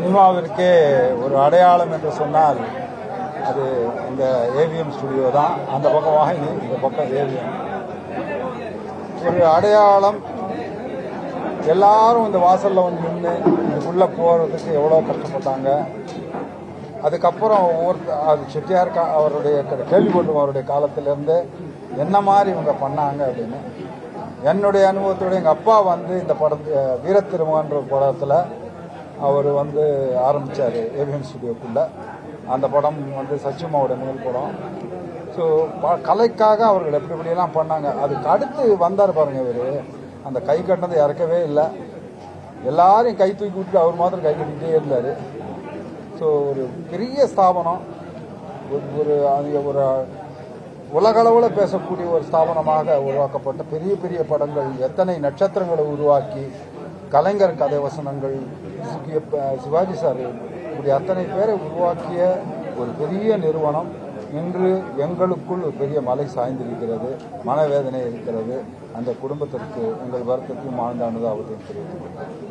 சினிமாவிற்கே ஒரு அடையாளம் என்று சொன்னால் அது இந்த ஏவிஎம் ஸ்டுடியோ தான். அந்த பக்கம் வாங்கி இந்த பக்கம் ஏவிஎம் ஒரு அடையாளம். எல்லாரும் இந்த வாசலில் வந்து நின்று இதுக்குள்ளே போகிறதுக்கு எவ்வளோ கஷ்டப்பட்டாங்க. அதுக்கப்புறம் அது செட்டியார் அவருடைய கேள்விப்பட்டோம் அவருடைய காலத்திலேருந்து என்ன மாதிரி இவங்க பண்ணாங்க அப்படின்னு. என்னுடைய அனுபவத்தோடு எங்கள் அப்பா வந்து இந்த வீரத்திருமகன்ற படத்தில் அவர் வந்து ஆரம்பித்தார் ஏவிஎம் ஸ்டுடியோக்குள்ளே. அந்த படம் வந்து சச்சிமாவோட முதல் படம். ஸோ கலைக்காக அவர்கள் எப்படி எப்படியெல்லாம் பண்ணாங்க. அதுக்கு அடுத்து வந்தார் பாருங்க இவர். அந்த கை கட்டினதை இறக்கவே இல்லை. எல்லாரையும் கை தூக்கி விட்டு அவர் மாத்திரம் கை கட்டிக்கிட்டே இருந்தார். ஸோ ஒரு பெரிய ஸ்தாபனம், ஒரு ஒரு உலகளவில் பேசக்கூடிய ஒரு ஸ்தாபனமாக உருவாக்கப்பட்ட பெரிய பெரிய படங்கள், எத்தனை நட்சத்திரங்களை உருவாக்கி, கலைஞர் கதை வசனங்கள், சிவாஜி சார், இப்படி அத்தனை பேரை உருவாக்கிய ஒரு பெரிய நிறுவனம் இன்று எங்களுக்குள் ஒரு பெரிய மலை சாய்ந்திருக்கிறது, மனவேதனை இருக்கிறது. அந்த குடும்பத்திற்கு எங்கள் வருத்தத்தையும் ஆழ்ந்த அனுதாபத்தையும் தெரிவித்துள்ளது.